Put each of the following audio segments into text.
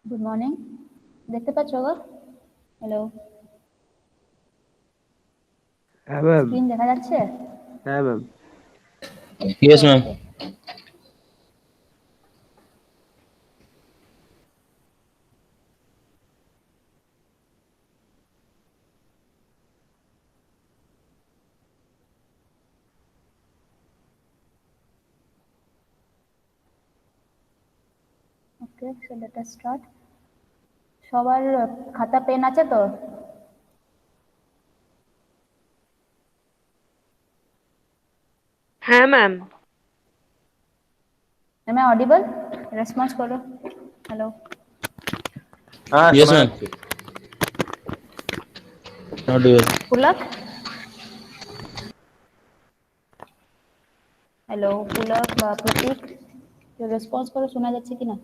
Good morning, দেখতে পাচ্ছ গো? হ্যালো, হ্যাঁ ম্যাম। স্ক্রিন দেখা যাচ্ছে? হ্যাঁ ma'am. Yes, ma'am. Okay, okay, so let us start. সবার খাতা পেন আছে তো? হ্যাঁ ma'am. Am I audible? Response করো। হ্যালো, হ্যাঁ Yes, শোনা ma'am. যাচ্ছে। Audible. পুলক? হ্যালো, পুলক বা প্রতীক, রেসপন্স করো, শোনা যাচ্ছে কিনা?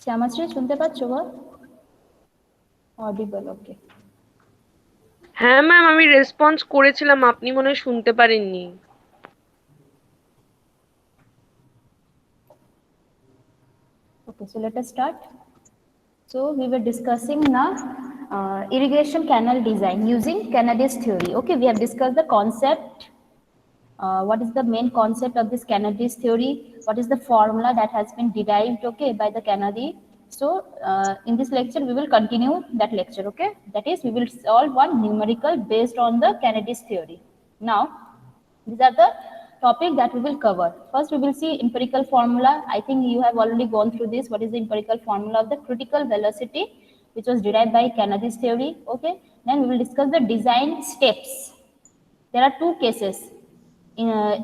শ্যামাশ্রী শুনতে পাচ্ছ গো? অডিবল, ওকে। হ্যাঁ ম্যাম, আমি রেসপন্স করেছিলাম, আপনি মনে হয় শুনতে পারেননি। Okay, so let us start. So we were discussing now irrigation canal design using Kennedy's theory. Okay, we have discussed the concept. What is the main concept of this Kennedy's theory? What is the formula that has been derived? Okay, by the Kennedy. So in this lecture, we will continue that lecture. Okay, that is, we will solve one numerical based on the Kennedy's theory. Now, these are the topic that we will cover. First, we will see empirical formula. I think you have already gone through this. What is the empirical formula of the critical velocity, which was derived by Kennedy's theory? Okay. Then we will discuss the design steps. There are two cases.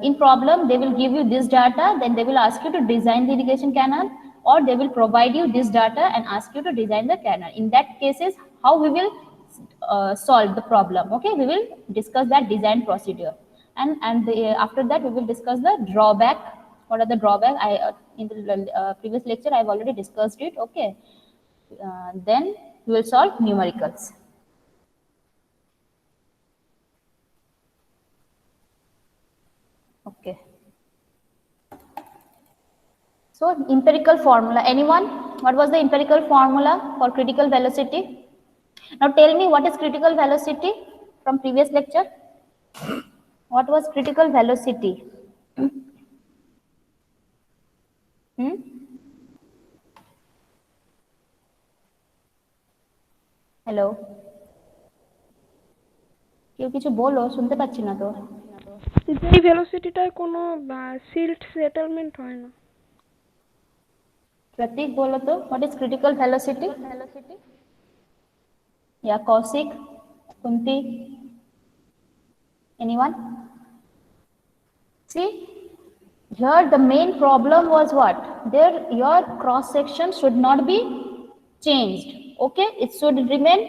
In problem, they will give you this data, then they will ask you to design the irrigation canal, or they will provide you this data and ask you to design the canal. In that cases, how we will solve the problem? Okay, we will discuss that design procedure, and after that we will discuss the drawback. What are the drawback? I in the previous lecture I've already discussed it. Okay, then we will solve numericals. Okay. So empirical formula, anyone? What was the empirical formula for critical velocity? Now tell me, what is critical velocity from previous lecture? What was critical velocity? Hmm? Hello, কেউ কিছু বলো, শুনতে পাচ্ছি না তো। এই ভেলোসিটিটায় কোনো silt settlement হয় না। প্রতীক বলো তো, what is critical velocity? Yeah Kaushik, Kunti, anyone? See, here the main problem was what? There your cross section should not be changed. Okay, it should remain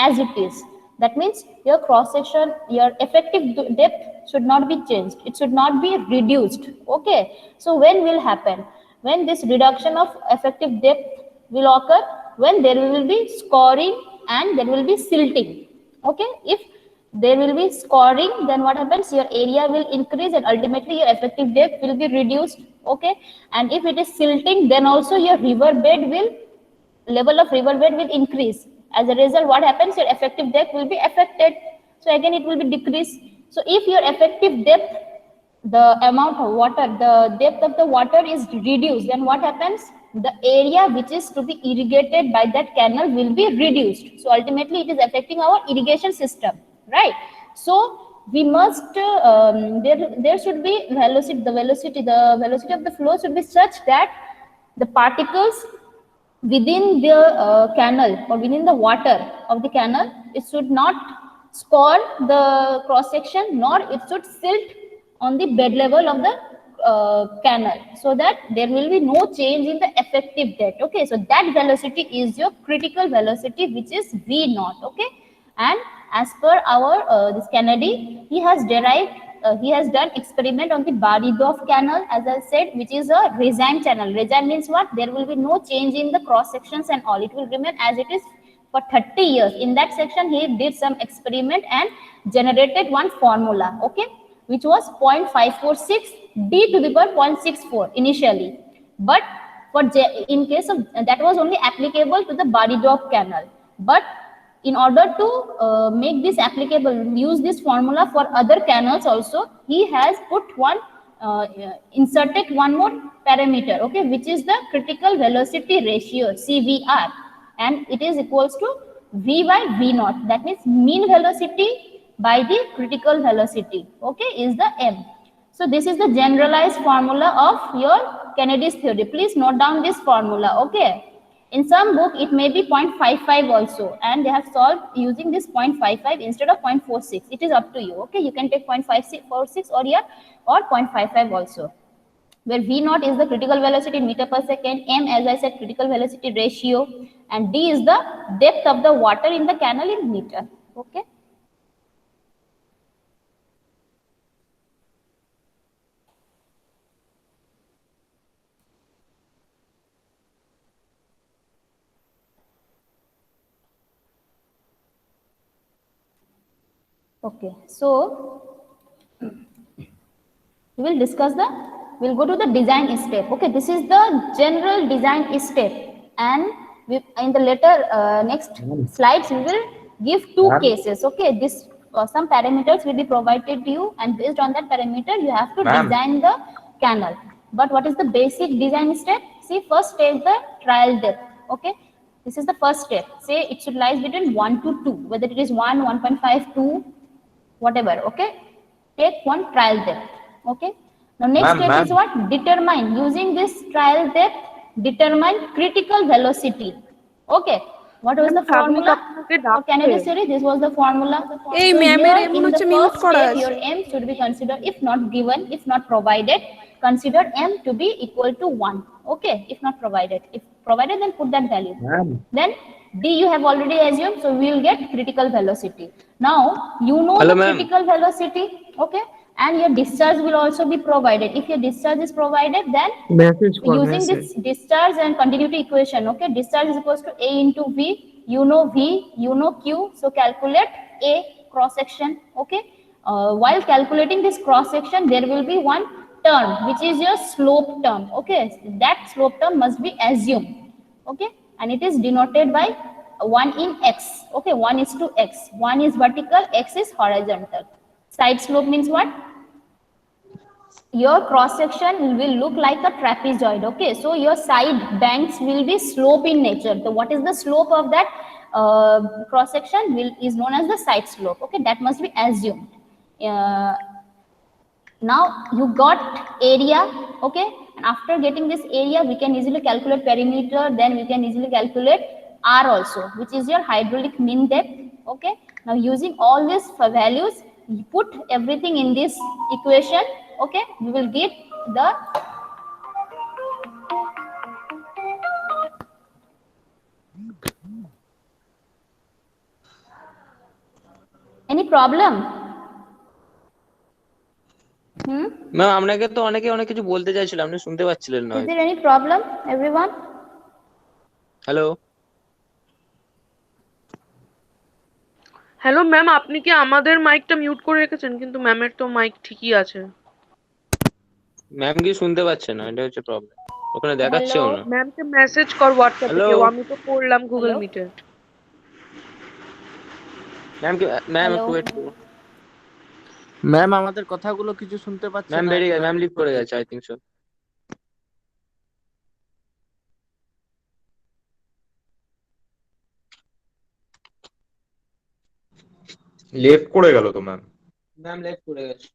as it is. That means your cross section, your effective depth should not be changed. It should not be reduced. Okay, so when will happen? When this reduction of effective depth will occur? When there will be scoring and there will be silting. Okay, if there will be scoring, then what happens? Your area will increase and ultimately your effective depth will be reduced. Okay, and if it is silting, then also your river bed will, level of river bed will increase. As a result, what happens? Your effective depth will be affected, so again it will be decreased. So if your effective depth, the amount of water, the depth of the water is reduced, then what happens? The area which is to be irrigated by that canal will be reduced, so ultimately it is affecting our irrigation system, right? So we must there should be velocity, the velocity of the flow should be such that the particles within the canal or within the water of the canal, it should not score the cross section, nor it should silt on the bed level of the canal, so that there will be no change in the effective depth. Okay, so that velocity is your critical velocity, which is v naught. Okay, and as per our this Kennedy, he has done experiment on the Baridov canal, as I said, which is a Regine channel. Regine means what? There will be no change in the cross sections and all. It will remain as it is for 30 years. In that section, he did some experiment and generated one formula, okay, which was 0.546 d to the power 0.64 initially. But in case of that was only applicable to the Body-Dock canal. But in order to make this applicable, use this formula for other canals also, he has put inserted one more parameter, okay, which is the critical velocity ratio, CVR, and it is equals to V by V naught. That means mean velocity by the critical velocity, okay, is the M. So this is the generalized formula of your Kennedy's theory. Please note down this formula, okay. In some book, it may be 0.55 also, and they have solved using this 0.55 instead of 0.46. It is up to you, okay. You can take 0.546 or 0.55 also. Where V naught is the critical velocity in meter per second, M, as I said, critical velocity ratio, and D is the depth of the water in the canal in meter, okay. Okay, so we'll go to the design step. Okay, this is the general design step, and in the later next slides we will give two cases. Okay, this some parameters will be provided to you, and based on that parameter you have to design the canal. But what is the basic design step? See, first take the trial depth. Okay, this is the first step. Say it should lies between 1 to 2, whether it is 1, 1.5, 2, whatever. Okay, take one trial depth. Okay, now next step is what? Determine, using this trial depth, determine critical velocity. Okay, what was the formula for Kennedy's theory? This was the formula. Hey, So ma'am, here এর in the হচ্ছে mute first করা step, আছে। your M should be considered, if not given, if not provided, consider M to be equal to 1. Okay, if not provided. If provided, then put that value. Then D you have already assumed, so we will get critical velocity. Now you know Hello, the ma'am. critical velocity, okay, and your discharge will also be provided. If your discharge is provided, then Message for using message. this discharge and continuity equation, okay, discharge is equals to A into V. You know V, you know Q, so calculate A cross section, okay. While calculating this cross section, there will be one term which is your slope term, okay. That slope term must be assumed, okay, and it is denoted by 1 in X, okay. 1 is to X, 1 is vertical, X is horizontal. Side slope means what? Your cross section will look like a trapezoid, okay. So your side banks will be slope in nature. So what is the slope of that cross section is known as the side slope, okay. That must be assumed. Now you got area, okay, and after getting this area we can easily calculate perimeter, then we can easily calculate R also, which is your hydraulic mean depth, okay. Now using all these values, you put everything in this equation, okay, we will get the any problem? Ma'am আপনাকে তো অনেকে অনেক কিছু বলতে চাইছিল, আপনি শুনতে পাচ্ছিলেন না। Is there any problem, everyone? Hello hello ma'am, আপনি কি আমাদের মাইকটা মিউট করে রেখেছেন? কিন্তু ম্যামের তো মাইক ঠিকই আছে। ম্যাম কি শুনতে পাচ্ছে না, এটা হচ্ছে প্রবলেম, ওখানে দেখাচ্ছেও না। ম্যামকে মেসেজ কর হোয়াটসঅ্যাপে, কেউ আমি তো করলাম গুগল Hello? মিটে। ম্যাম কি ম্যাম Hello? একটু ওয়েট করুন। ম্যাম আমাদের কথাগুলো কিছু শুনতে পাচ্ছে ম্যাম না। বেরিয়ে গেছে, ম্যাম লিভ করে গেছে, আই থিংক সো। লেফট করে গেল তো ম্যাম। ম্যাম লিভ করে গেছে।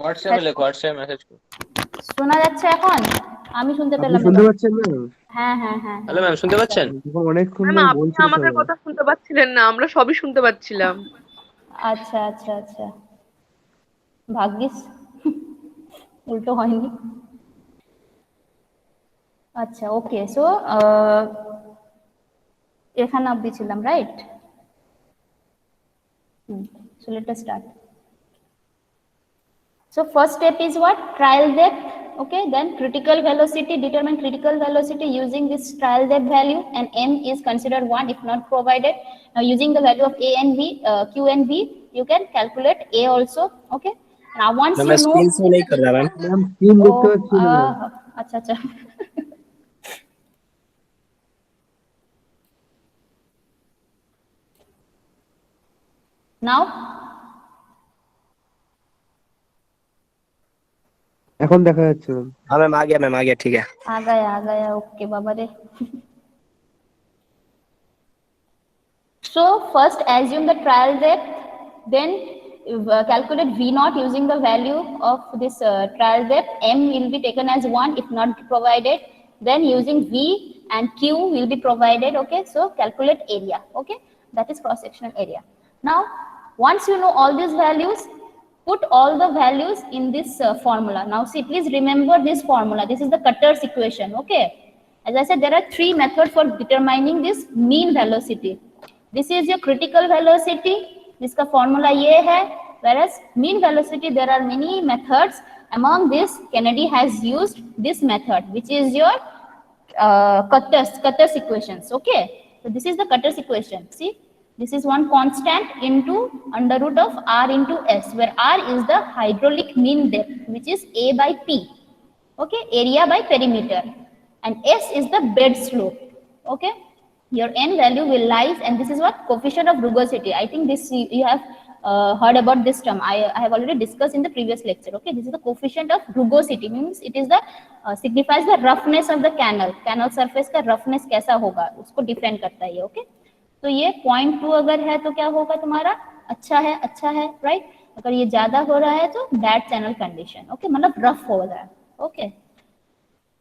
হোয়াটসঅ্যাপে লেখো, হোয়াটসঅ্যাপে মেসেজ করো। শোনা যাচ্ছে এখন? আমি শুনতে আপনি পেলাম শুনতে এবার। পাচ্ছেন ম্যাম? হ্যাঁ হ্যাঁ হ্যাঁ। হ্যালো ম্যাম, শুনতে পাচ্ছেন? যখন অনেকক্ষণ ম্যাম ধরে আপনি বলছিল আমাদের সবাই। কথা শুনতে পাচ্ছিলেন না, আমরা সবই শুনতে পাচ্ছিলাম। আচ্ছা আচ্ছা আচ্ছা, ভাগ্যিস উল্টো হয়নি। আচ্ছা, ওকে, সো এখানে অবধি ছিলাম, right? So let us start. So first step is what? Trial depth, Okay, then critical velocity, determine critical velocity using this trial depth value, and m is considered 1 if not provided. Now using the value of a and b, q and b, you can calculate a also. Okay, now once ma'am you मैं know, screen से नहीं कर रहा ma'am. Ma'am screen oh, দেখতে পাচ্ছি না ma'am. अच्छा अच्छा now এখন দেখা যাচ্ছে ম্যাম। हाँ मैम आ गया ठीक है। आ गया ओके बाबा रे so first assume the trial depth, then calculate v naught using the value of this trial depth. M will be taken as 1 if not provided, then using v and q will be provided. Okay, so calculate area. Okay, that is cross sectional area. Now once you know all these values, put all the values in this formula. Now see, please remember this formula. This is the Cutter's equation. Okay, as I said, there are 3 methods for determining this mean velocity. This is your critical velocity, जिसका formula ये है, whereas mean velocity there are many methods. Among this, Kennedy has used this method, which is your Cutter's equations. Okay, so this is the Cutter's equation. See, this is one constant into under root of r into s, where r is the hydraulic mean depth, which is a by p. Okay, area by perimeter, and s is the bed slope. Okay, your n value will lies, and this is what coefficient of rugosity. I think this you have heard about this term. I have already discussed in the previous lecture. Okay, this is the coefficient of rugosity, means it is the signifies the roughness of the canal surface का roughness कैसा होगा उसको define करता है ये. Okay, तो ये 0.2 अगर है तो क्या होगा तुम्हारा, अच्छा है राइट. अगर ये ज्यादा हो रहा है तो बैड चैनल कंडीशन. ओके, मतलब रफ हो रहा है. Okay,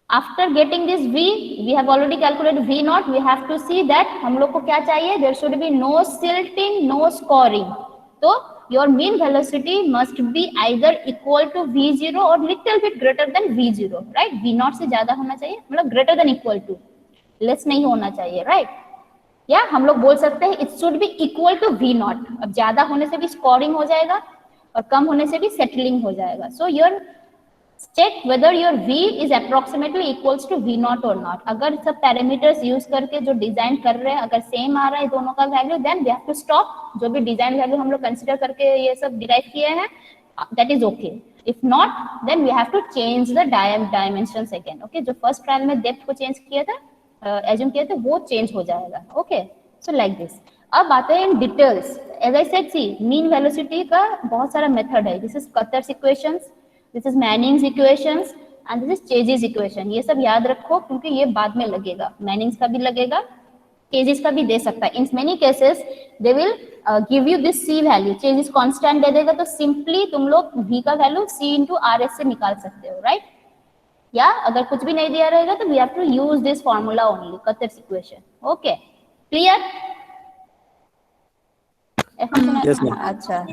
after getting this v, we have already calculated v naught. We have to see that हम लोग को क्या चाहिए, there should be no silting, no scoring. तो your mean velocity must be either equal to v0 or little bit greater than v0, right? v naught से ज्यादा होना चाहिए, मतलब greater than equal to, less नहीं होना चाहिए, right? या हम लोग बोल सकते हैं it should be equal to v naught. अब ज्यादा होने से भी scoring हो जाएगा और कम होने से भी settling हो जाएगा. So your check whether your v is approximately equals to v naught or not. अगर सब पैरामीटर्स यूज करके जो डिजाइन कर रहे हैं अगर सेम आ रहा है दोनों का value, then we have to stop. जो भी डिजाइन वैल्यू हम लोग कंसीडर करके ये सब डिराइव किए हैं, that is okay. If not, then we have to change the dimensions again. Okay, जो फर्स्ट ट्रायल में डेप्थ को चेंज किया था, एज्यूम किए थे, वो चेंज हो जाएगा. Okay, so like this. अब आते हैं in details. As I said, see mean velocity का बहुत सारा मेथड है. This is Kutter's equations, this is Manning's equations, and this is Chezy's equation. ये सब याद रखो क्योंकि ये बाद में लगेगा. मैनिंग्स का भी लगेगा, चेजिस का भी दे सकता है. In many cases they will give you this C value. चेजिस कांस्टेंट दे देगा तो सिंपली तुम लोग v का value c into R S से निकाल सकते हो, राइट? या अगर कुछ भी नहीं दिया रहेगा तो we have to use this formula only, Kutter's equation. Okay, clear? Yes, ma'am. अच्छा,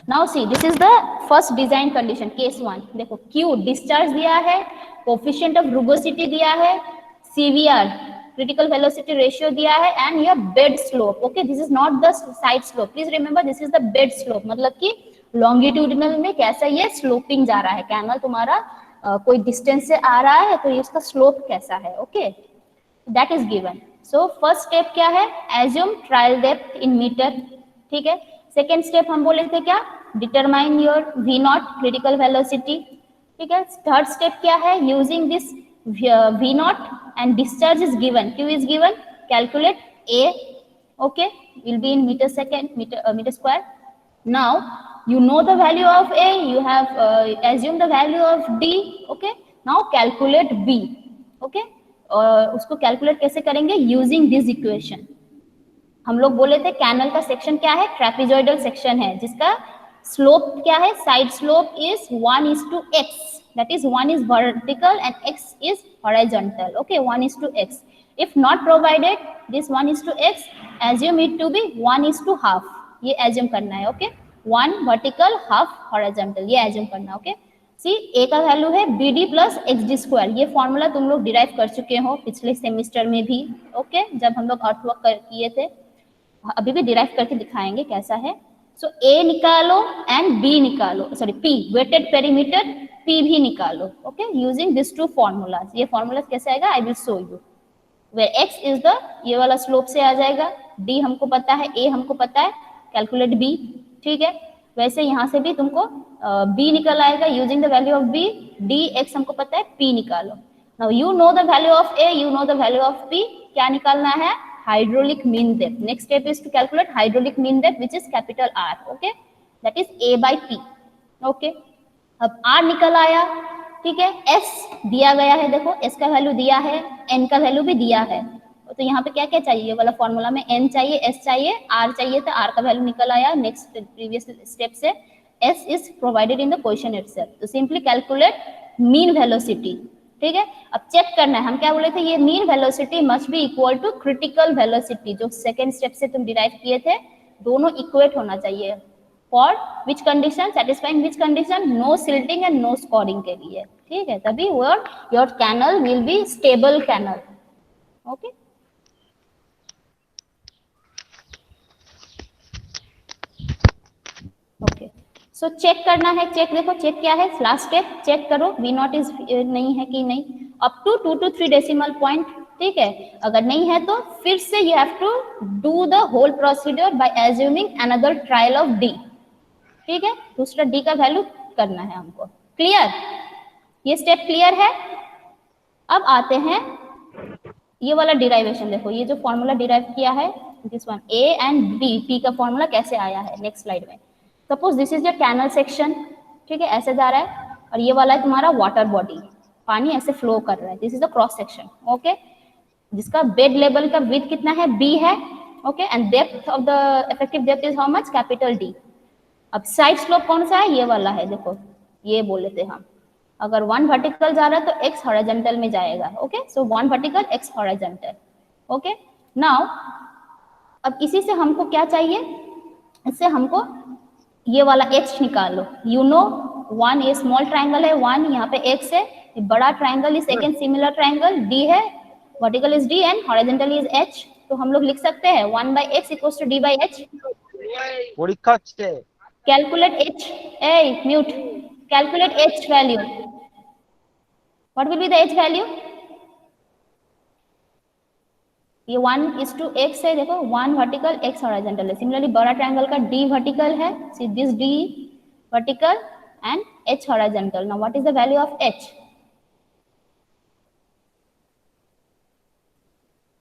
now see this is the first design condition, case 1. देखो, Q डिस्चार्ज दिया है, कोफिशिएंट ऑफ रुगोसिटी दिया है, CVR क्रिटिकल वेलोसिटी रेशियो दिया है, and your bed slope. Okay, this is not the side slope. Please remember, this is the bed slope, मतलब कि longitudinal में कैसा ये स्लोपिंग जा रहा है. कैनल तुम्हारा कोई डिस्टेंस से आ रहा है तो इसका स्लोप कैसा है. Okay, that is given. So first step क्या है, assume trial depth in metre. ठीक है. सेकेंड स्टेप हम बोले थे क्या, determine your v naught critical velocity. ठीक है. थर्ड स्टेप क्या है, using this v naught and discharge is given, q is given, calculate a. okay, will be in meter second, meter square. Now you know the value of a, you have assumed the value of d. okay, now calculate b. okay, उसको calculate कैसे करेंगे, using this equation. हम लोग बोले थे canal का section क्या है, ट्रेपेजॉइडल सेक्शन है, जिसका स्लोप क्या है, side slope is 1:x. That is 1 is vertical and x is horizontal. okay, 1:x. if not provided this 1:x, assume it to be 1:half. ये assume करना है. ओके, 1 vertical, half horizontal, ये assume करना. Okay, C a का value है bd plus xd square. ये formula तुम लोग डिराइव कर चुके हो पिछले सेमिस्टर में भी. ओके, जब हम लोग अर्थवर्क किए थे, अभी भी डिराइव करके दिखाएंगे कैसा है. सो a निकालो एंड b निकालो, sorry p, weighted perimeter P भी निकालो, okay, using this two formulas. ये फॉर्मूला कैसे आएगा, I will show you. Where x is the, ये वाला स्लोप से आ जाएगा, d हमको पता है, a हमको पता है, कैलकुलेट b, ठीक है। वैसे यहाँ से भी तुमको b निकल आएगा using the value of b, d x हमको पता है, p निकालो। Now you know the value of a, you know the value of p, क्या निकालना है, hydraulic mean depth. Next step is to calculate hydraulic mean depth, which is capital R, okay, that is A by P, okay। अब R निकल आया, ठीक है, S दिया गया है, देखो S का वैल्यू दिया है, N का वैल्यू भी दिया है, तो यहाँ पे क्या क्या चाहिए, वाला फॉर्मूला में N चाहिए, S चाहिए, R चाहिए, तो R का वैल्यू निकल आया। नेक्स्ट प्रीवियस स्टेप से S is provided in the question itself, तो सिंपली कैलकुलेट मीन वेलोसिटी, ठीक है। अब चेक करना है, हम क्या बोले थे, ये mean velocity must be equal to critical velocity, जो सेकंड स्टेप से तुम डिराइव किए थे, दोनों इक्वेट होना चाहिए। For which condition, satisfying which condition, no silting and no scouring के लिए, ठीक है, तभी your canal will be stable canal, okay. Okay, so check करना है, चेक देखो, चेक क्या है, लास्ट स्टेप चेक करो, वी नॉट इज नहीं है कि नहीं, up to 2 to 3 decimal point, ठीक है। अगर नहीं है तो फिर से you have to do the whole procedure by assuming another trial of d, ठीक है, दूसरा डी का वैल्यू करना है हमको। क्लियर, ये स्टेप क्लियर है। अब आते हैं ये वाला डिराइवेशन, देखो ये जो फॉर्मूला डिराइव किया है, this one a and b, p का फॉर्मूला कैसे आया है, नेक्स्ट स्लाइड में। Suppose this is your canal section, ठीक है, ऐसे जा रहा है, और ये वाला है तुम्हारा वाटर बॉडी, पानी ऐसे फ्लो कर रहा है, this is the cross section, okay, जिसका बेड लेवल का विड्थ कितना है, b है, okay, and depth of the effective depth is how much, capital D। अब साइड स्लोप कौन सा है, ये वाला है, देखो ये बोल लेते हम, अगर 1 वर्टिकल जा रहा है तो x हॉरिजॉन्टल में जाएगा, ओके, सो 1 vertical x horizontal, okay. Now अब इसी से हमको क्या चाहिए, इससे हमको ये वाला h निकालो, यू नो 1, ये स्मॉल ट्राइंगल है 1, यहाँ पे x है, ये बड़ा triangle is second similar triangle, d है, vertical is d and horizontal is h, तो हम लोग लिख सकते हैं 1/x equals to d by h। পরীক্ষা হচ্ছে, calculate h, a mute, calculate h value, what will be the h value, ये 1:x है, देखो 1 वर्टिकल x हॉरिजॉन्टल है, सिमिलरली बड़ा ट्रायंगल का d वर्टिकल है, see this d vertical and h horizontal. Now what is the value of h,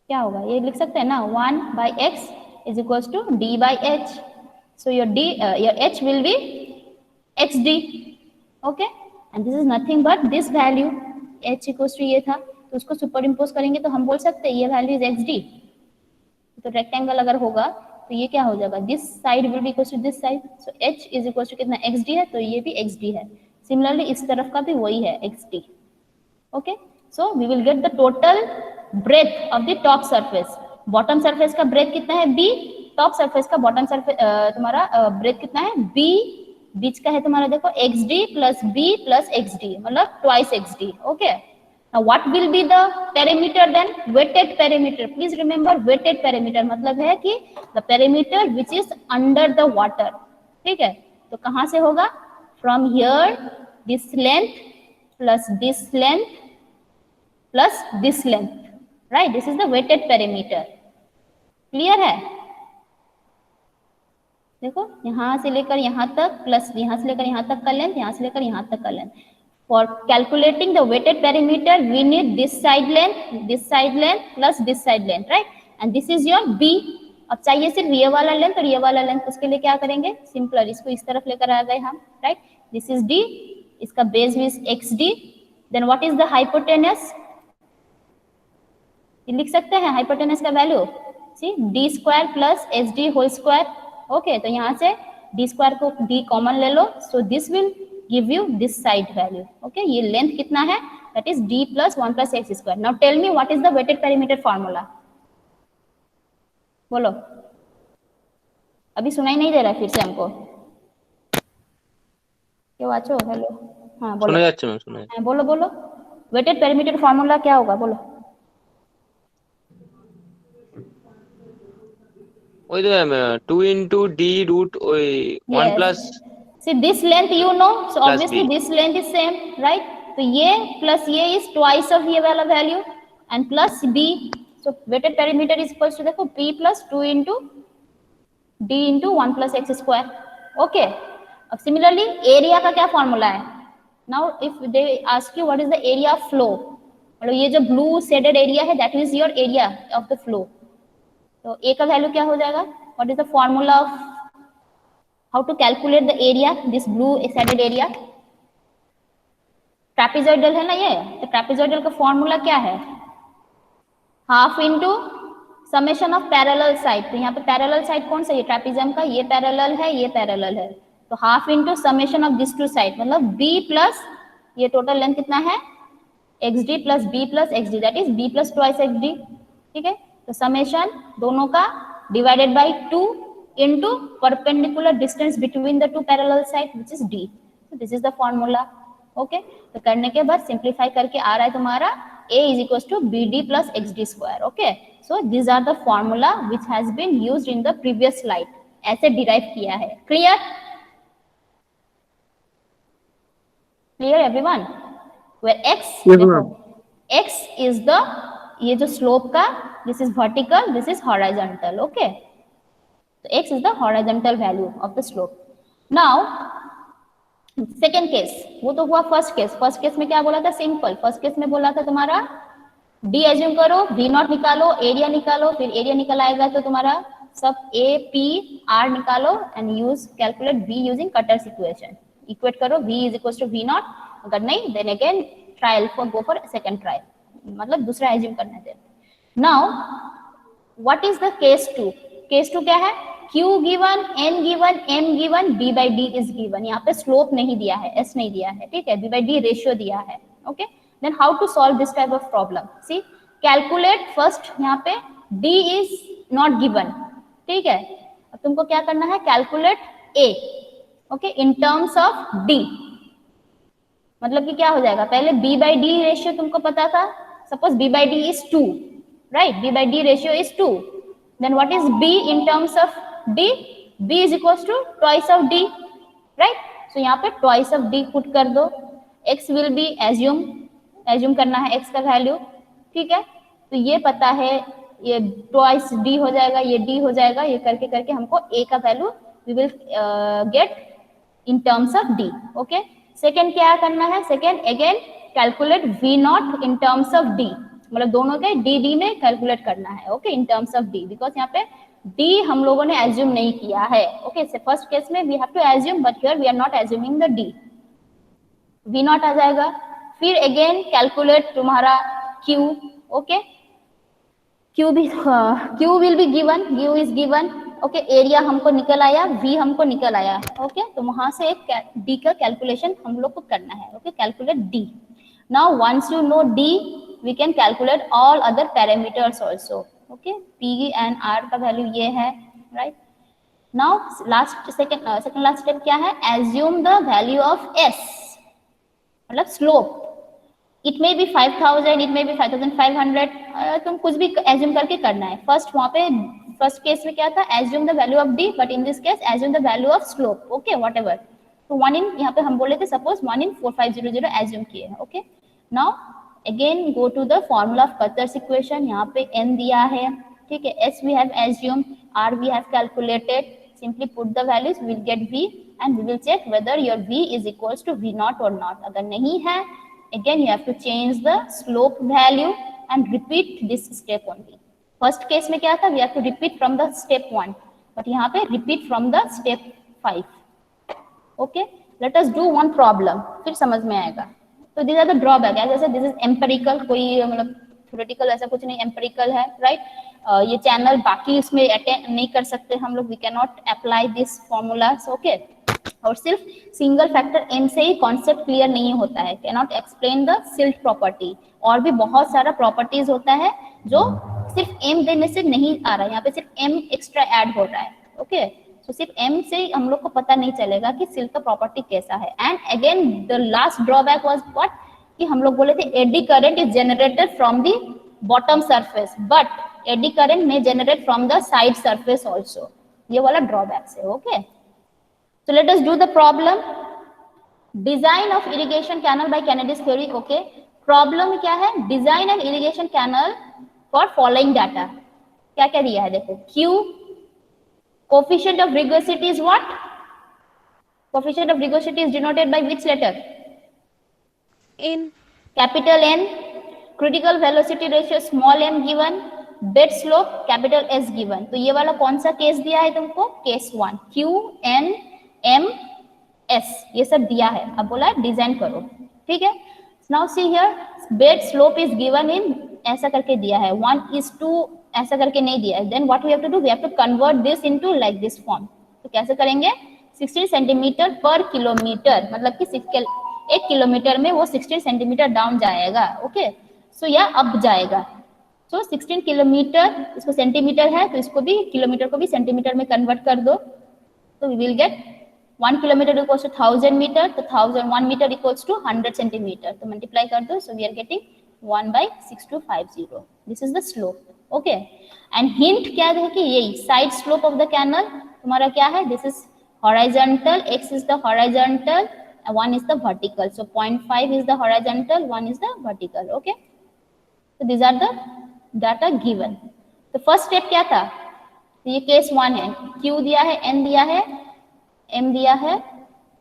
क्या होगा, ये लिख सकते हैं ना, 1/x is equals to d by h, so your h will be xd, okay, and this is nothing but this value, h equals to ये था, तो उसको सुपर इम्पोज करेंगे तो हम बोल सकते हैं ये वैल्यू इज xd, तो रेक्टेंगल अगर होगा तो ये क्या हो जाएगा, this side will be equals to this side, so h is equals to कितना, xd है, तो ये भी xd है, सिमिलरली इस तरफ का भी वही है xd, okay. So we will get the total breadth of the top surface, bottom surface का ब्रेथ कितना है b, टॉप सरफेस का बॉटम सरफेस तुम्हारा ब्रेथ कितना है b, बीच का है तुम्हारा देखो xd plus b plus xd, मतलब ट्वाइस xd, ओके। Now what will be the perimeter then, weighted perimeter, please remember weighted perimeter मतलब है कि the perimeter which is under the water, ठीक है, तो कहाँ से होगा, from here this length plus this length plus this length, right, this is the weighted perimeter, clear है। देखो यहाँ से लेकर यहाँ तक प्लस यहाँ से लेकर यहाँ तक का लेंथ, यहाँ से लेकर यहाँ तक का length. For calculating the weighted perimeter, we need this side length plus this side length, right? And this is your B. अब चाहिए सिर्फ ये वाला लेंथ और ये वाला लेंथ, उसके लिए क्या करेंगे, सिंपलर इसको इस तरफ लेकर आ गए हम, right? This is D, इसका बेस भी XD. Then what is the hypotenuse? ये लिख सकते हैं hypotenuse का वैल्यू, see D square plus SD whole square. Okay, तो यहाँ से d स्क्वायर को d कॉमन ले लो, so this will give you this side value, okay. ये लेंथ कितना है, that is d plus 1 plus x square. Now tell me what is the weighted perimeter formula, बोलो, अभी सुनाई नहीं दे रहा फिर से हमको, क्यों आचो, हेलो, हाँ बोलो, सुना जाচ্ছে मैम, सुना जाচ্ছে, बोलो बोलो, वेटेड पेरीमीटर फॉर्मूला क्या होगा, बोलो। ওই যে 2 into d root ওই 1 Yes. plus See this length you know, so Plus obviously B. this length is same, right? So ये plus ये is twice of ये वाला value and plus B. So weighted perimeter is equals to देखो P plus 2 into D into 1 plus x square. Okay. अब similarly area का क्या formula है? Now if they ask you what is the area of flow, मतलब ये जो blue shaded area है that is your area of the flow. तो A का value क्या हो जाएगा? What is the formula of how to calculate the area, this blue shaded area? Trapezoidal है ना ये, तो ट्रैपेजॉइडल का फॉर्मूला क्या है? Half into summation of parallel side. तो यहाँ पे पैरेलल साइड कौन सा है? ट्रैपेजियम का ये पैरेलल है, ये पैरेलल है, तो half into summation of this two side, मतलब b प्लस ये टोटल लेंथ कितना है xd plus b plus xd, that is b plus twice xd। ठीक है, तो समेशन दोनों का divided by 2 into perpendicular distance between the two parallel sides which is d. So this is the formula. Okay, तो करने के बाद simplify करके आ रहा है तुम्हारा a is equals to bd plus xd square. Okay, so these are the formula which has been used in the previous slide. ऐसे derive किया है। Clear? Clear everyone? Where x, देखो x is the ये जो slope का, this is vertical, this is horizontal. Okay. So x is the horizontal value of the slope. Now second case, वो तो हुआ फर्स्ट केस। फर्स्ट केस में क्या बोला था? सिंपल। फर्स्ट केस में बोला था तुम्हारा d एज्यूम करो, v नॉट निकालो, एरिया निकालो, फिर एरिया निकल आएगा तो तुम्हारा सब a p r निकालो and use calculate v using Kutter's equation. Equate करो v is equals to v naught, अगर नहीं then again trial for go for second trial, मतलब दूसरा एज्यूम करना है। Now what is the case 2? Case 2 क्या है? Q given, N given, M given, B by D is given. यहाँ पे स्लोप नहीं दिया है, S नहीं दिया है, ठीक है, B by D रेशियो दिया है। Okay, then how to solve this type of problem? See calculate first, यहाँ पे D इज नॉट गिवन, ठीक है, अब तुमको क्या करना है? Calculate A, okay, in terms of D। मतलब कि क्या हो जाएगा? पहले B by D रेशियो तुमको पता था, suppose B by D is 2, right, B by D ratio is 2, then what is B in terms of D? B is equals to twice of D, right? So यहाँ पे twice of D put कर दो, X will be assume करना है X का value, ठीक है, तो ये पता है ये twice D हो जाएगा, ये D हो जाएगा, ये करके करके हमको A का value we will get in terms of D, okay? Second क्या करना है? Second again calculate V not in terms of D, मतलब दोनों के डी में कैलकुलेट करना है, okay, in terms of D, because यहाँ पे डी हम लोगों ने एज्यूम नहीं किया है। ओके, फर्स्ट केस में we have to assume, but here we are not assuming the D, we not आ जाएगा। फिर अगेन कैलकुलेट तुम्हारा Q, okay, Q will be given, Q is given, okay, area हमको निकल आया, वी हमको निकल आया, ओके, तो वहां से एक डी का कैलकुलेशन हम लोग को करना है, okay, calculate d. Now once you know d, we can calculate all other parameters also. Okay, p and r का वैल्यू ये है, right? Now second last step क्या है? Assume the value of s, मतलब slope. It may be 5000, it may be 5500, तुम कुछ भी assume करके करना है। फर्स्ट वहाँ पे फर्स्ट केस में क्या था? Assume the value of d, but in this case assume the value of slope. Okay, whatever. तो 1 in यहाँ पे हम बोले थे सपोज 1 in 4500 assume किए हैं। Okay, now again go to the formula of Cutter's equation। यहाँ पे n दिया है, ठीक है, s we have assumed, r we have calculated, simply put the values, we will get v and we will check whether your v is equals to v naught or not। अगर नहीं है, again you have to change the slope value and repeat this step only। First case में क्या था? we have to repeat from the step 1, but यहाँ पे repeat from the step 5। okay, let us do one problem, फिर समझ में आएगा। तो these are the drawback, जैसे this is empirical, कोई मतलब theoretical ऐसा कुछ नहीं, empirical है, right? ये चैनल बाकी इसमें अटेंड नहीं कर सकते हम लोग, we cannot apply this formulas, okay? और सिर्फ सिंगल फैक्टर m से ही कॉन्सेप्ट क्लियर नहीं होता है, cannot explain the silt property, और भी बहुत सारा प्रॉपर्टीज होता है जो सिर्फ m देने से नहीं आ रहा है, यहाँ पे सिर्फ m एक्स्ट्रा ऐड हो रहा है, ओके, तो सिर्फ m से हम लोग को पता नहीं चलेगा कि सिल्क का प्रॉपर्टी कैसा है। And again the last drawback was what, कि हम लोग बोले थे eddy current is generated from the bottom surface, but eddy current में generate from the side surface also, ये वाला ड्रॉबैक है, okay. So let us do the problem. Design of irrigation canal by Kennedy's theory. Okay. Problem क्या है? Design an irrigation canal for following data. क्या क्या दिया है देखो. Q, coefficient of rigorosity is what? Coefficient of rigorosity is denoted by which letter? N. Capital N. Critical velocity ratio small m given. Bed slope capital S given. तो ये वाला कौन सा केस दिया है तुमको? Case 1. Q, N, M, S ये सब दिया है. अब बोला है डिजाइन करो. ठीक है. Now see here, bed slope is given in ऐसा करके दिया है. 1:2 ऐसा करके नहीं दिया है. Then what we have to do? We have to convert this into like this form. तो कैसे करेंगे? 16 सेंटीमीटर पर किलोमीटर, मतलब कि 1 किलोमीटर में वो 16 सेंटीमीटर डाउन जाएगा. ओके. सो या अप जाएगा. सो 16 किलोमीटर, इसको सेंटीमीटर है तो इसको भी किलोमीटर को भी सेंटीमीटर में कन्वर्ट कर दो. तो we will get 1 kilometre equals to 1000 metre. तो 1 मीटर इक्वल्स टू 100 सेंटीमीटर. तो मल्टीप्लाई कर दो. So we are getting 1/6250. This is the slope. Okay. And hint क्या है कि यही side slope of the canal तुम्हारा क्या है? This is horizontal. x is the horizontal, 1 is the vertical. So 0.5 is the horizontal, 1 is the vertical. Okay. So these are the data given. तो first step क्या था? तो ये case 1 है. Q दिया है, N दिया है, M दिया है,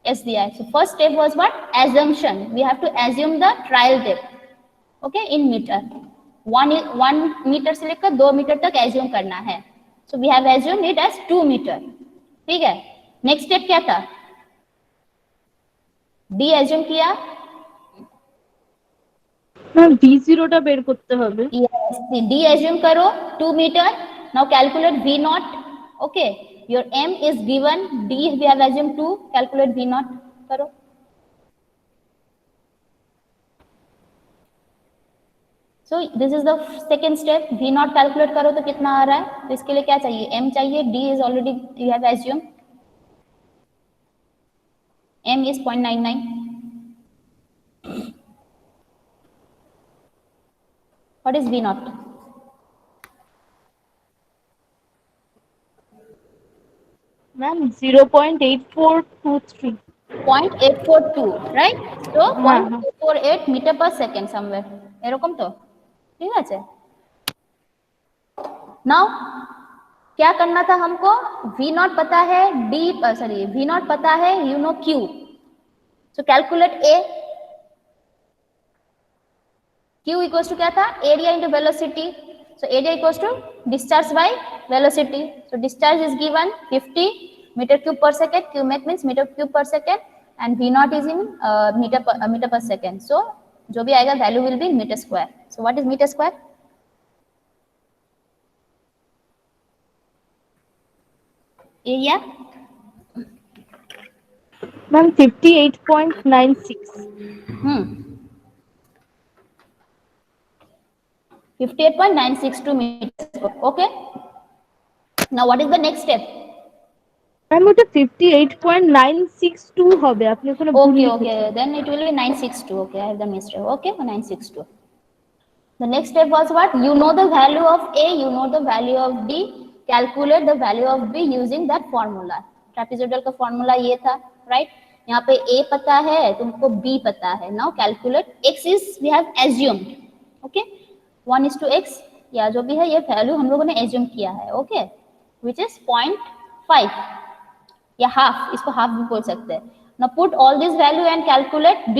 S दिया है. So first step was what? Assumption. We have to assume the trial depth. Okay, in meter. 1 metre से लेकर 2 मीटर तक assume करना है. So we have assumed it as 2 metre. ठीक है. Next step क्या था? D assume किया. मैम V0 টা বের করতে হবে. Yes, D assume करो 2 metre. Now calculate V0. Okay, your M is given, D we have assumed 2. Calculate V0 करो. So this is the second step. V0 calculate करो तो कितना आ रहा है? तो इसके लिए क्या चाहिए? M चाहिए. D is already you have assumed. M is 0.99. What is V0? Ma'am 0.8423. 0.842, right? So 0.848 meter per second somewhere. এরকম তো ঠিক আছে. Now क्या करना था हमको? V0 पता है, V0 पता है, you know Q. So calculate A. Q equals to क्या था? Area into velocity. So area equals to discharge by velocity. So discharge is given 50 meter cube per second. Cubic means meter cube per second, and V0 is in meter per second. So जो भी आएगा value will be in meter square. So what is meter square? Area. Ma'am 58.96. 58.962 meters. Okay. Now what is the next step? Ma'am ওটা 58.962 হবে. আপনি ওখানে ভুল Okay, লিখেছেন. okay. Then it will be 962. Okay, I have the mistake. Okay, 962. The next step was what? You know the value of A, you know the value of B. Calculate the value of B using that formula. Trapezoidal का formula ये था, right? यहाँ पे A पता है, तुमको B पता है. Now calculate X is we have assumed. Okay, 1:x या जो भी है ये value हम लोगों ने assume किया है. Okay, which is 0.5 या half. इसको half भी बोल सकते हैं. Now put all this value and calculate B.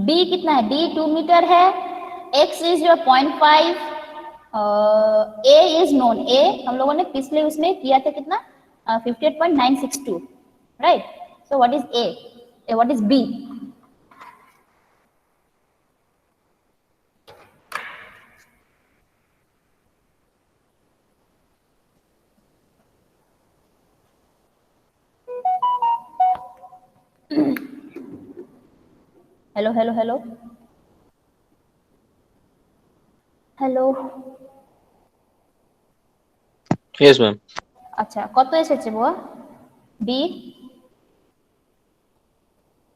B कितना है? D 2 मीटर है. X is your 0.5. A is known. A हम लोगों ने पिछले उसमें किया था कितना? 58.962. Right? So what is A? What is B? Hello, hello, hello. Hello. Yes, ma'am. আচ্ছা কত এসেছে বুয়া বি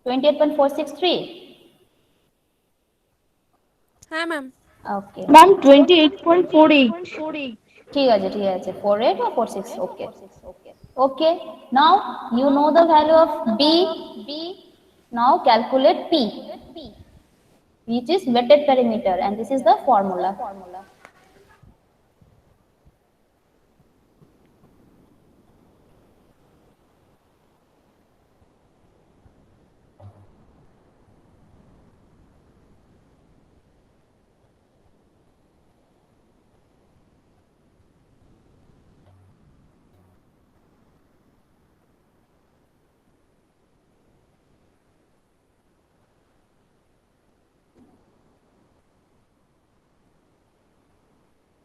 28.463 হ্যাঁ ম্যাম ওকে ম্যাম 28.48 ঠিক আছে 48 or 46 okay okay now you know the value of b now calculate p which is weighted perimeter and this is the formula.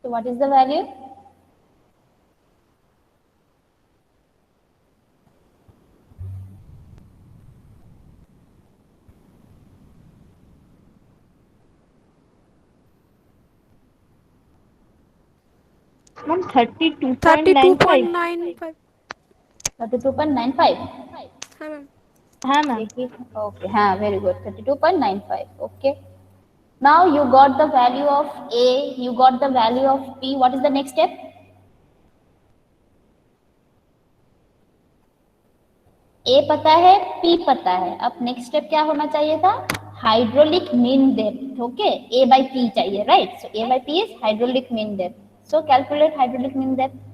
So what is the value? Ma'am 32.95 32.95 32.95 হ্যাঁ ma'am হ্যাঁ ma'am okay हाँ very good 32.95 okay now you got the value of a you got the value of p what is the next step a पता है p पता है अब next step क्या होना चाहिए था hydraulic mean depth okay a by p चाहिए right so a by p is hydraulic mean depth so calculate hydraulic mean depth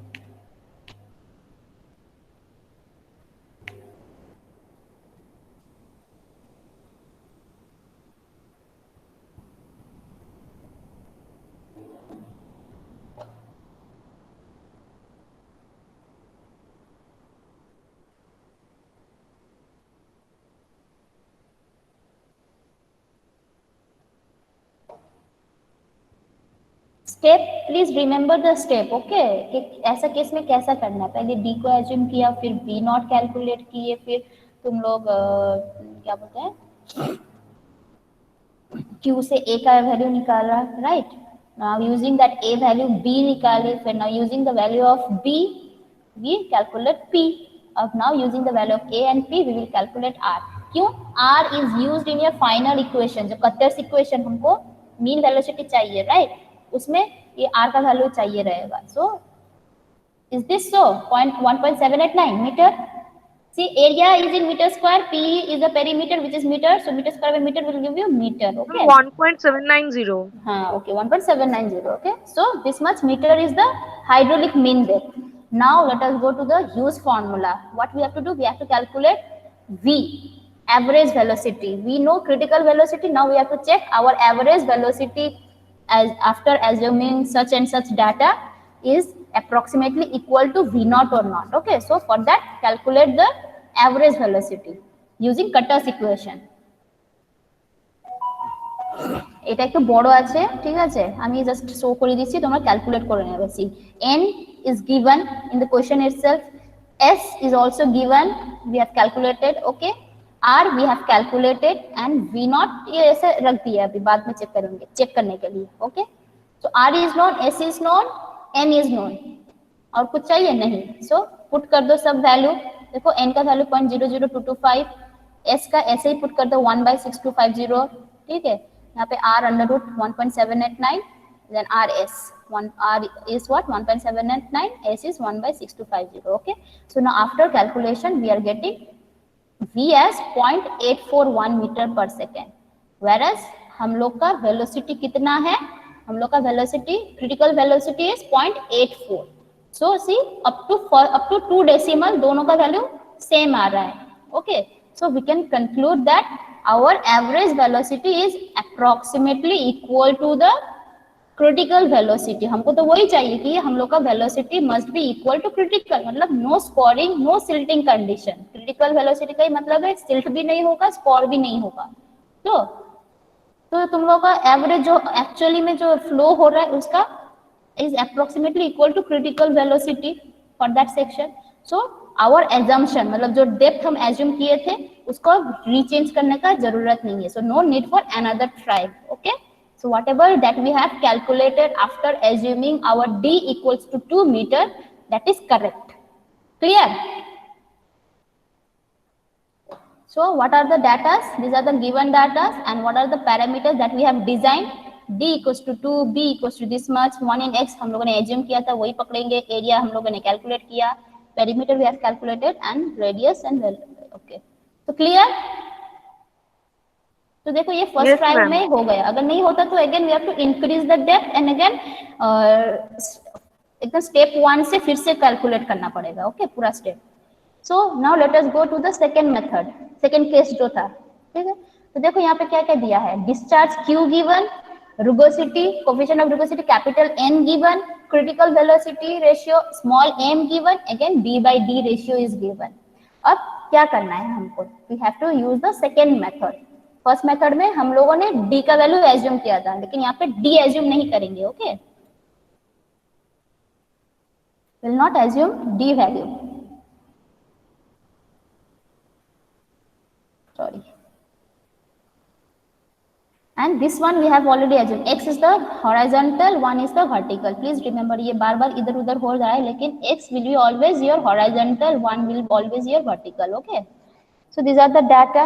step please remember the step okay कि ऐसा केस में कैसा करना है पहले डी को एज्यूम किया फिर बी नॉट कैलकुलेट किए फिर तुम लोग क्या बोलते हैं क्यू से ए का वैल्यू निकाला right now using that A value B निकाले फिर now using the value of B we calculate P अब now using the value of A and P we will calculate R क्यों R is used in your final equation जो Kutter's equation हमको mean velocity चाहिए right उसमें ये r का value चाहिए रहेगा so is this so 1.789 metre see area is in meter square p is a perimeter which is meter so meter square by meter will give you meter okay 1.790 हाँ okay 1.790 okay so this much meter is the hydraulic mean depth now let us go to the use formula what we have to do we have to calculate v average velocity we know critical velocity now we have to check our average velocity as after assuming such and such data is approximately equal to v naught or not okay so for that calculate the average velocity using Cutter's equation এটা একটু বড় আছে ঠিক আছে আমি just show করে দিচ্ছি তোমরা ক্যালকুলেট করে নেবে C n is given in the question itself s is also given we have calculated okay r we have calculated and v naught ये ऐसे रख दिया अभी बाद में चेक करेंगे चेक करने के लिए okay so r is known s is known n is known और कुछ चाहिए नहीं सो पुट कर दो सब वैल्यू देखो n का वैल्यू 0.00225 s का ऐसे ही पुट कर दो 1/6250 ठीक है यहाँ पे r under root 1.789 then rs 1 r is what 1.789 s is 1/6250 okay so now after calculation we are getting v as 0.841 metre per second whereas हम लोग का वेलोसिटी कितना है हम लोग का velocity critical velocity is 0.84 so see up to 2 decimal दोनों का वैल्यू सेम आ रहा है okay so we can conclude that our average velocity is approximately equal to the critical velocity हमको तो वही चाहिए कि हम लोग का velocity must be equal to critical मतलब no scouring no silting condition critical velocity का ही मतलब है सिल्ट भी नहीं होगा स्कोर भी नहीं होगा तो तुम लोग का एवरेज जो एक्चुअली में जो फ्लो हो रहा है उसका is approximately equal to critical velocity for that section so our assumption मतलब जो डेप्थ हम एज्यूम किए थे उसको रीचेंज करने का जरूरत नहीं है so no need for another try okay so whatever that we have calculated after assuming our d equals to 2 meter that is correct Clear? So what are the datas? These are the given datas, and what are the parameters that we have designed? D equals to 2, B equals to this much, 1 in x हम लोगों ने assume किया था, वही पकड़ेंगे. Area हम लोगों ने calculate किया, perimeter we have calculated, and radius and okay. So clear? तो देखो ये फर्स्ट Yes, ट्रायल ma'am. में हो गया. अगर नहीं होता तो again we have to increase the depth and again एकदम स्टेप 1 से फिर से कैलकुलेट करना पड़ेगा. ओके, पूरा step. So now let us go to the second method, second case जो था. ठीक है, तो देखो यहाँ पे क्या क्या दिया है. Discharge Q given, rugosity coefficient of rugosity capital N given, critical velocity ratio small m given, again d by d ratio is given. अब क्या करना है हमको? We have to use the second method. First method में हम लोगों ने d का वैल्यू एज्यूम किया था, लेकिन यहाँ पे d एज्यूम नहीं करेंगे. Okay, will not assume d value. Sorry. And this one we have already assumed. X is the horizontal, 1 is the vertical. Please remember, ये बार बार इधर उधर हो रहा है, लेकिन x will be always your horizontal, 1 will always your vertical. Okay. So these are the data.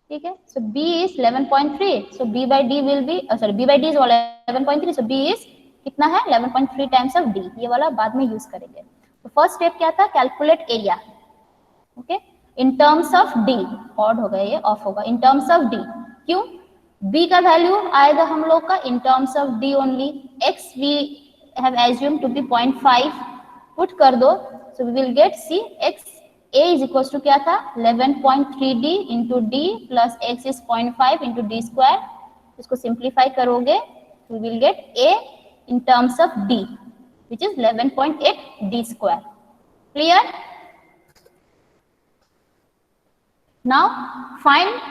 ठीक है. So b is 11.3. So b by d will be b by d is 11.3. So b is कितना है? 11.3 times of d. ये वाला बाद में use करेंगे. तो फर्स्ट स्टेप क्या था? Calculate area. Okay, in terms of D. Odd हो गया, ये ऑफ होगा. In terms of D. क्यों? b का वैल्यू आएगा हम लोग का in terms of d only. x we have assumed to be 0.5. Put कर दो. so we will get c x a is equals to क्या था? 11.3d into d plus x is 0.5 into d square. इसको simplify करोगे we will get a in terms of d which is 11.8 d square. Clear? Now find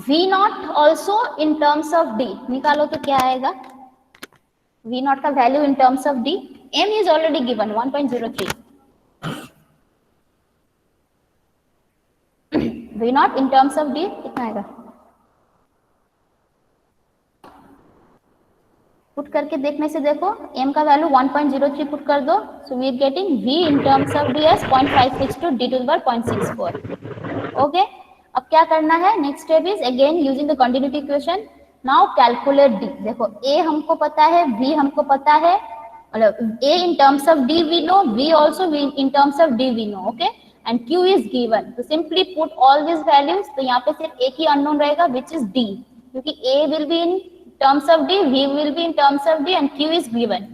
V naught also in terms of D. निकालो तो क्या आएगा? V naught का value in terms of D. M is already given 1.03. V naught in terms of D कितना आएगा? Put करके देखने से देखो, M का वैल्यू 1.03 पुट कर दो. So we are getting V in terms of D as 0.562 D to the power 0.64. Okay. अब क्या करना है? Next step is again using the continuity equation. Now calculate D. देखो a हमको पता है, v हमको पता है, मतलब a in terms of d we know, v also v in terms of d we know. Okay, and q is given. तो simply put all these values. तो यहाँ पे सिर्फ एक ही अननोन रहेगा which is d, क्योंकि a will be in terms of d, v will be in terms of d and q is given.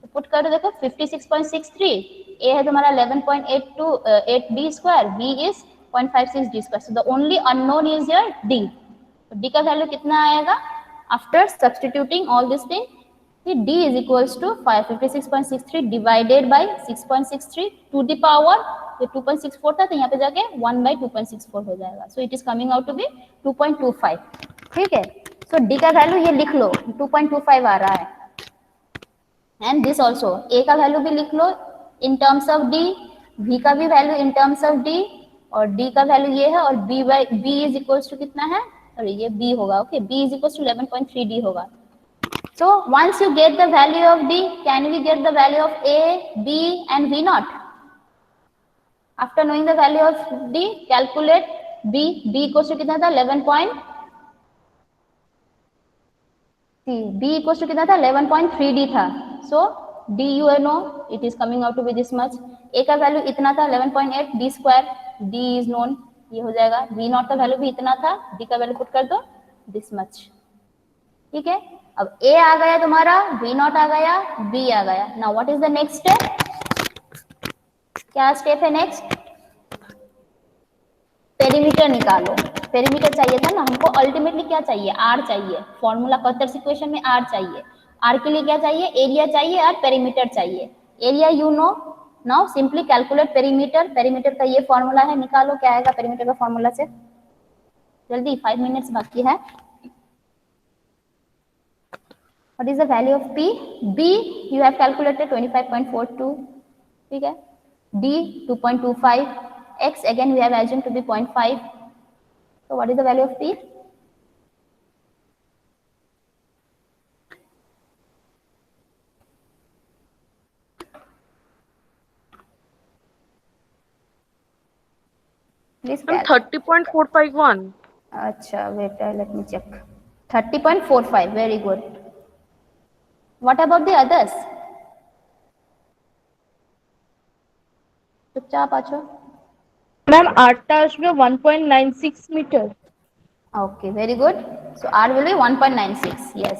तो put करो, देखो 56.63. a है तुम्हारा 11.8 d square, v is 0.56 d square. So the only unknown is your d. तो d का value कितना आएगा? After substituting all this thing, d is equals to 556.63 divided by 6.63 to the power, ये 2.64 था तो यहाँ पे जाके 1 by 2.64 हो जाएगा. So it is coming out to be 2.25. ठीक है. So d का वैल्यू ये लिख लो, 2.25 आ रहा है. And this also, a का वैल्यू भी लिख लो in terms of d, v का भी value in terms of d, और d का वैल्यू ये है, और b इज इक्वल्स टू कितना है? सॉरी, ये b होगा. Okay, b is equals to 11.3d होगा. So once you get the value of d, can we get the value of a, b and v nought? After knowing the value of d, calculate b. b equals to कितना था? 11.3d था. So d you know it is coming out to be this much. a का value इतना था 11.8 d square, d is known, ये हो जाएगा. v not का वैल्यू भी इतना था, d का वैल्यू पुट कर दो this much. ठीक है. अब a आ गया तुम्हारा, v नॉट आ गया, b आ गया. Now what is the next step? क्या स्टेप है नेक्स्ट? पेरीमीटर निकालो. पेरीमीटर चाहिए था ना हमको. अल्टीमेटली क्या चाहिए? r चाहिए. फॉर्मूला क्वार्टर्स इक्वेशन में r चाहिए. r के लिए क्या चाहिए? एरिया चाहिए और पेरीमीटर चाहिए. Area you know. Now simply calculate perimeter. Perimeter का ये फॉर्मूला है, निकालो क्या आएगा पेरीमीटर का फॉर्मूला से. जल्दी, 5 मिनट्स बाकी है. What is the value of p? b you have calculated 25.42. ठीक है. d 2.25. x again we have assumed to be 0.5. so what is the value of p? Please ma'am calculate. 30.451. Acha, wait, let me check. 30.45, very good. What about the others? चुपचाप आचो. Ma'am আরটা আসবে 1.96 metre. Okay, very good. So R will be 1.96. Yes.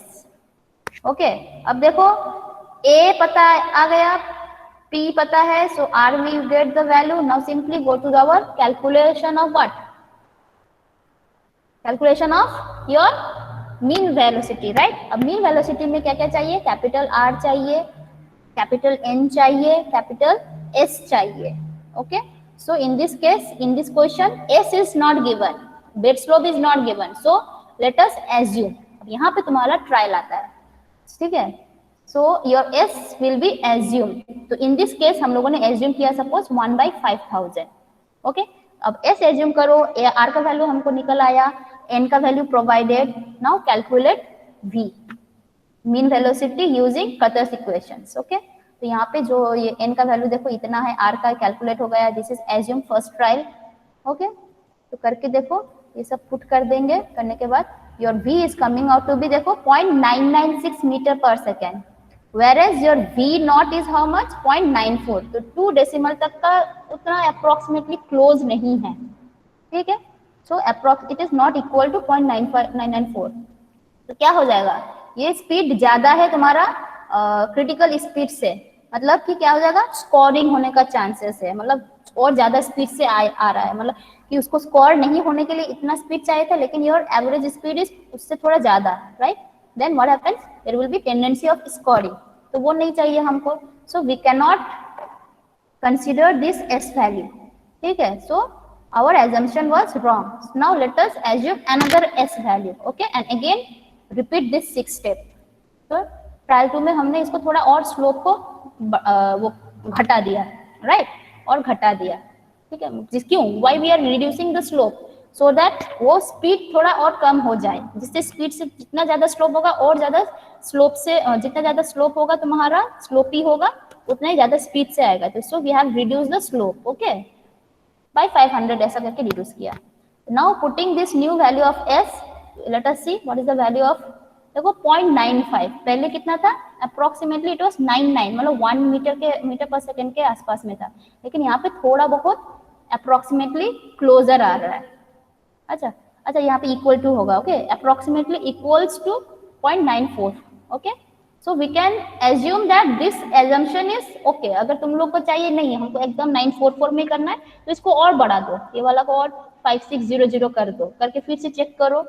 Okay. अब देखो A पता आ गया, P पता है, so R we get the value. Now simply go to our calculation of what? Calculation of your mean velocity, right? अब mean velocity में क्या क्या चाहिए? कैपिटल R चाहिए, कैपिटल N चाहिए, कैपिटल S चाहिए. Okay. So in this case, in this question, S is not given, bed slope is not given. So let us assume. अब यहाँ पे तुम्हारा ट्रायल आता है, ठीक है? So your S will be assumed. तो in this case हम लोगों ने assume किया suppose 1/5000. ओके, अब S assume करो, R का वैल्यू हमको निकल आया, N का value provided. Now calculate V, mean velocity using cutters equations. Okay, तो यहाँ पे जो ये N का वैल्यू देखो इतना है, R का कैलकुलेट हो गया. This is assume first trial. Okay, तो करके देखो, ये सब पुट कर देंगे. करने के बाद your V is coming out to be देखो 0.996 metre per second, whereas your V naught is how much? 0.94. तो 2 डेसिमल तक का उतना अप्रोक्सीमेटली क्लोज नहीं है, ठीक है? So approx it is not equal to 0.994. तो क्या हो जाएगा? ये स्पीड ज्यादा है तुम्हारा क्रिटिकल स्पीड से, मतलब कि क्या हो जाएगा? स्कोरिंग होने का चांसेस है, मतलब और ज्यादा स्पीड से आ रहा है, मतलब कि उसको स्कोर नहीं होने के लिए इतना स्पीड चाहिए था, लेकिन योर एवरेज स्पीड इज उससे थोड़ा ज्यादा, right? Then what happens? There will be tendency of scouring, तो वो नहीं चाहिए हमको. So we can not consider this S value, ठीक है? So our assumption was wrong. Now let us assume another s value. Okay, and again repeat this 6 step. तो trial 2 में हमने इसको थोड़ा और स्लोप को वो घटा दिया, राइट? और घटा दिया, ठीक है? जिस क्यों? Why we are reducing the slope, so that वो स्पीड थोड़ा और कम हो जाए. जिससे स्पीड से जितना ज्यादा स्लोप होगा और ज्यादा स्लोप से जितना ज्यादा स्लोप होगा तुम्हारा स्लोपी होगा, उतना ही ज्यादा स्पीड से आएगा. तो so we have reduce the slope, okay, by 500 ऐसा करके रिड्यूस किया. Now putting this new value of s, let us see what is the value of, देखो 0.95, पहले कितना था? अप्रोक्सीमेटली इट वाज 99, मतलब 1 मीटर पर सेकंड के आसपास में था, लेकिन यहाँ पे थोड़ा बहुत अप्रोक्सीमेटली क्लोजर आ रहा है. अच्छा अच्छा, यहाँ पे इक्वल टू होगा, okay, approximately equals to 0.94. Okay, so we can assume that this assumption is okay. अगर तुम लोग को चाहिए नहीं है, हमको एकदम 944 में करना है, तो इसको और बढ़ा दो, ये वाला को और 5600 कर दो, करके फिर से चेक करो,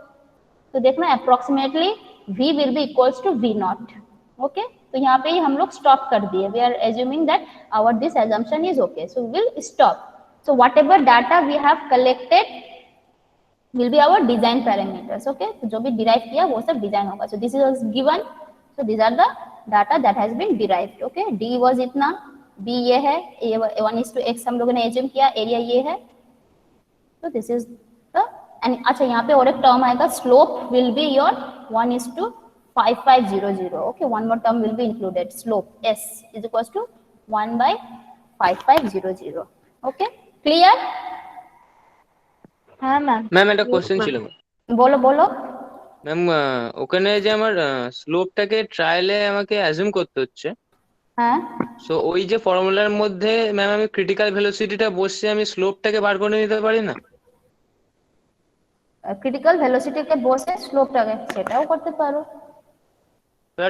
तो देखना approximately V will be equals to V nought. Okay, तो यहाँ पे ही हम लोग स्टॉप कर दिए. We are assuming that our this assumption is okay, so we will stop. So whatever data we have collected will be our design parameters. Okay, तो जो भी डिराइव किया वो सब डिजाइन होगा. So this is given, so these are the data that has been derived. Okay, D was इतना, B ये है, A1:x हम लोगों ने एज्यूम किया, एरिया ये है. So this is the, and अच्छा यहाँ पे और एक टर्म आएगा, slope will be your 1:5500. Okay, one more term will be included, slope S is equals to 1/5500. Okay, clear? হ্যাঁ ম্যাম। ম্যাম একটা কোশ্চেন ছিল বলো বলো। ম্যাম, ওখানে যে আমার স্লোপটাকে ট্রায়ালে আমাকে অ্যাজিউম করতে হচ্ছে, হ্যাঁ, সো ওই যে ফর্মুলার মধ্যে ম্যাম আমি ক্রিটিক্যাল ভেলোসিটিটা বসে আমি স্লোপটাকে বার করে নিতে পারি না? ক্রিটিক্যাল ভেলোসিটিকে বসে স্লোপটাকে, সেটাও করতে পারো।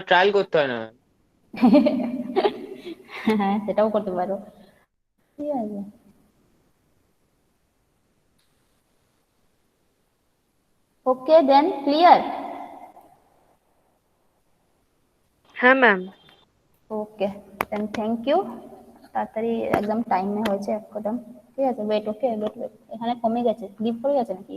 ট্রায়াল করতে হয় না? হ্যাঁ, সেটাও করতে পারো, ঠিক আছে। Okay then, clear? হ্যাঁ ma'am. Okay then, thank you. তাড়াতাড়ি একদম টাইমে হয়েছে একদম, ঠিক আছে। ওয়েট, ওকে ওয়েট ওয়েট, এখানে কমে গেছে, লিভ করে গেছে নাকি?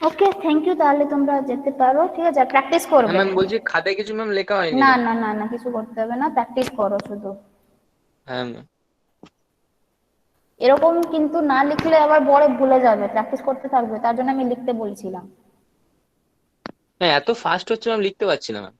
ওকে থ্যাংক ইউ, তাহলে তোমরা যেতে পারো, ঠিক আছে। প্র্যাকটিস করবে। ম্যাম বলছি খাতায় কিছু ম্যাম লেখা হয়নি। না না না না, কিছু করতে হবে না, প্র্যাকটিস করো শুধু। হ্যাঁ ম্যাম। এরকম কিন্তু না লিখলে আবার পরে ভুলে যাবে, প্র্যাকটিস করতে থাকবে, তার জন্য আমি লিখতে বলছিলাম। হ্যাঁ, এত ফাস্ট হচ্ছে ম্যাম, লিখতে পারছি না ম্যাম।